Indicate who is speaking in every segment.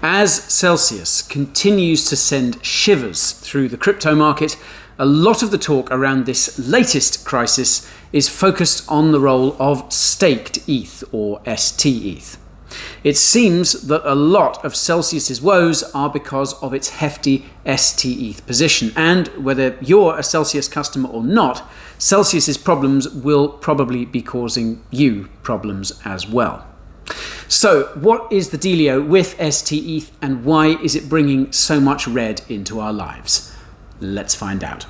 Speaker 1: As Celsius continues to send shivers through the crypto market, a lot of the talk around this latest crisis is focused on the role of staked ETH, or stETH. It seems that a lot of Celsius's woes are because of its hefty stETH position, and whether you're a Celsius customer or not, Celsius's problems will probably be causing you problems as well. So, what is the dealio with stETH, and why is it bringing so much red into our lives? Let's find out.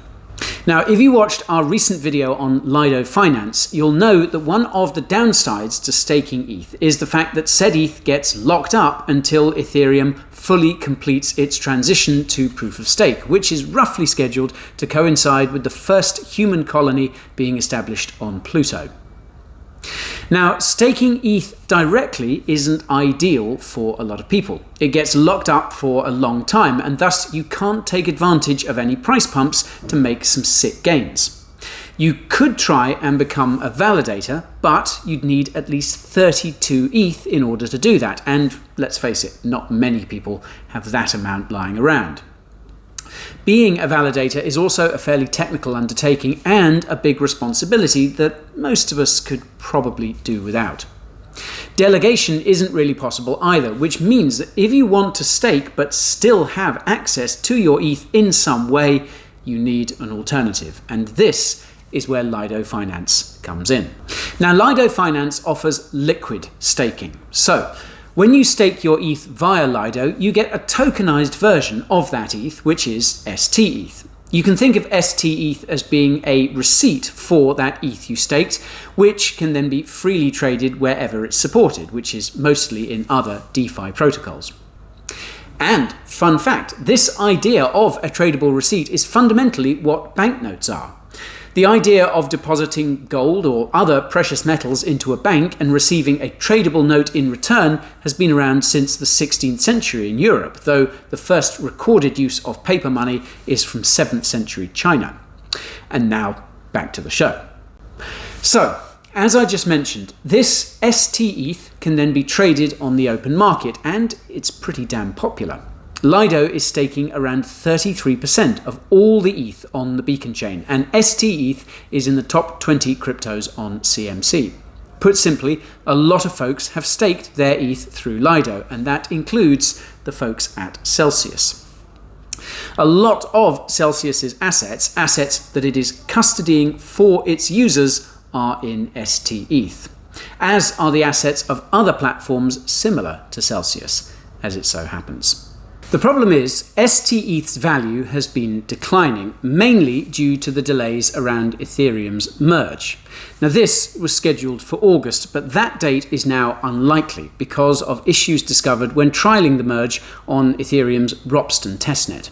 Speaker 1: Now, if you watched our recent video on Lido Finance, you'll know that one of the downsides to staking ETH is the fact that said ETH gets locked up until Ethereum fully completes its transition to proof of stake, which is roughly scheduled to coincide with the first human colony being established on Pluto. Now, staking ETH directly isn't ideal for a lot of people. It gets locked up for a long time, and thus you can't take advantage of any price pumps to make some sick gains. You could try and become a validator, but you'd need at least 32 ETH in order to do that, and let's face it, not many people have that amount lying around. Being a validator is also a fairly technical undertaking and a big responsibility that most of us could probably do without. Delegation isn't really possible either, which means that if you want to stake but still have access to your ETH in some way, you need an alternative. And this is where Lido Finance comes in. Now, Lido Finance offers liquid staking. So, when you stake your ETH via Lido, you get a tokenized version of that ETH, which is stETH. You can think of stETH as being a receipt for that ETH you staked, which can then be freely traded wherever it's supported, which is mostly in other DeFi protocols. And, fun fact, this idea of a tradable receipt is fundamentally what banknotes are. The idea of depositing gold or other precious metals into a bank and receiving a tradable note in return has been around since the 16th century in Europe, though the first recorded use of paper money is from 7th century China. And now, back to the show. So, as I just mentioned, this stETH can then be traded on the open market, and it's pretty damn popular. Lido is staking around 33% of all the ETH on the Beacon chain, and stETH is in the top 20 cryptos on CMC. Put simply, a lot of folks have staked their ETH through Lido, and that includes the folks at Celsius. A lot of Celsius's assets that it is custodying for its users, are in stETH, as are the assets of other platforms similar to Celsius, as it so happens. The problem is, stETH's value has been declining, mainly due to the delays around Ethereum's merge. Now, this was scheduled for August, but that date is now unlikely because of issues discovered when trialing the merge on Ethereum's Ropsten testnet.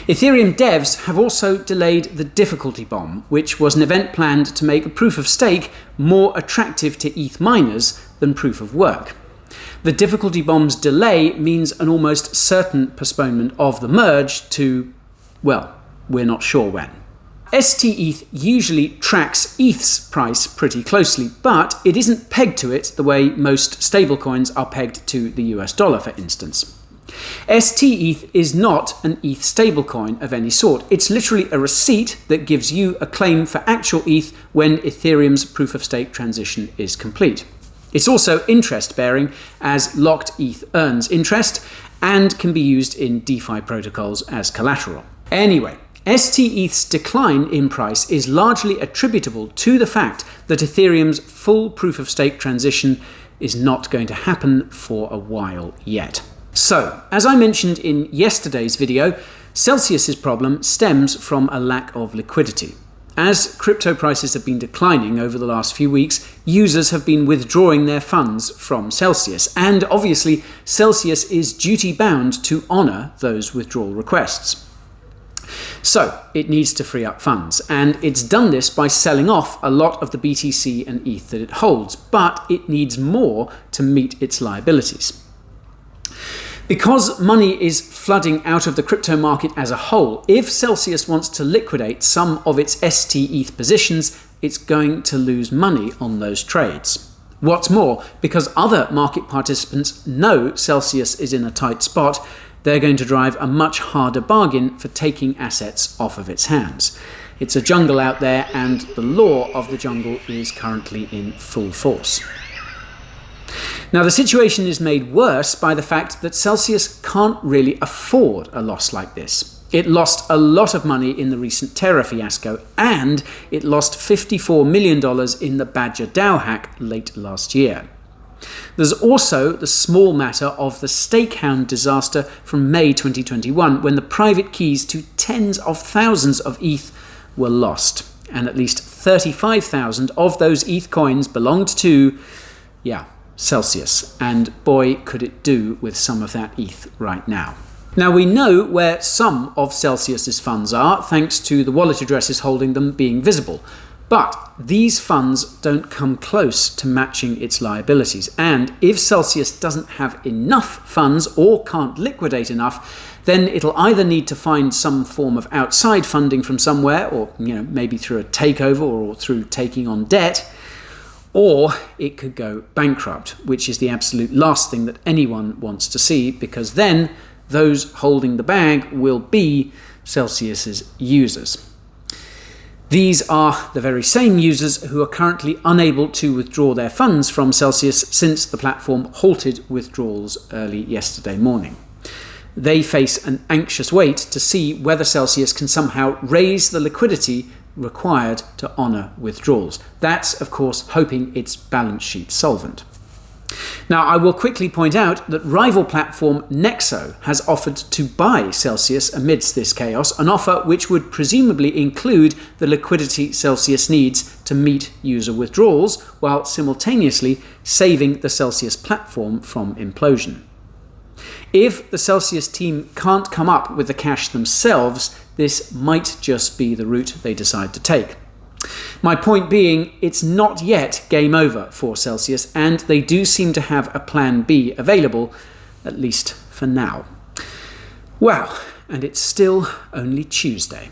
Speaker 1: Ethereum devs have also delayed the difficulty bomb, which was an event planned to make a proof of stake more attractive to ETH miners than proof of work. The difficulty bomb's delay means an almost certain postponement of the merge to, well, we're not sure when. stETH usually tracks ETH's price pretty closely, but it isn't pegged to it the way most stablecoins are pegged to the US dollar, for instance. stETH is not an ETH stablecoin of any sort. It's literally a receipt that gives you a claim for actual ETH when Ethereum's proof of stake transition is complete. It's also interest-bearing, as locked ETH earns interest and can be used in DeFi protocols as collateral. Anyway, stETH's decline in price is largely attributable to the fact that Ethereum's full proof-of-stake transition is not going to happen for a while yet. So, as I mentioned in yesterday's video, Celsius's problem stems from a lack of liquidity. As crypto prices have been declining over the last few weeks, users have been withdrawing their funds from Celsius, and obviously Celsius is duty-bound to honour those withdrawal requests. So, it needs to free up funds, and it's done this by selling off a lot of the BTC and ETH that it holds, but it needs more to meet its liabilities. Because money is flooding out of the crypto market as a whole, if Celsius wants to liquidate some of its stETH positions, it's going to lose money on those trades. What's more, because other market participants know Celsius is in a tight spot, they're going to drive a much harder bargain for taking assets off of its hands. It's a jungle out there, and the law of the jungle is currently in full force. Now, the situation is made worse by the fact that Celsius can't really afford a loss like this. It lost a lot of money in the recent Terra fiasco, and it lost $54 million in the Badger DAO hack late last year. There's also the small matter of the Stakehound disaster from May 2021, when the private keys to tens of thousands of ETH were lost, and at least 35,000 of those ETH coins belonged to, Celsius, and boy could it do with some of that ETH right now. Now, we know where some of Celsius's funds are, thanks to the wallet addresses holding them being visible. But these funds don't come close to matching its liabilities. And if Celsius doesn't have enough funds or can't liquidate enough, then it'll either need to find some form of outside funding from somewhere, or maybe through a takeover or through taking on debt, or it could go bankrupt, which is the absolute last thing that anyone wants to see, because then those holding the bag will be Celsius's users. These are the very same users who are currently unable to withdraw their funds from Celsius since the platform halted withdrawals early yesterday morning. They face an anxious wait to see whether Celsius can somehow raise the liquidity required to honour withdrawals. That's, of course, hoping it's balance sheet solvent. Now, I will quickly point out that rival platform Nexo has offered to buy Celsius amidst this chaos, an offer which would presumably include the liquidity Celsius needs to meet user withdrawals, while simultaneously saving the Celsius platform from implosion. If the Celsius team can't come up with the cash themselves, this might just be the route they decide to take. My point being, it's not yet game over for Celsius, and they do seem to have a plan B available, at least for now. Wow, and it's still only Tuesday.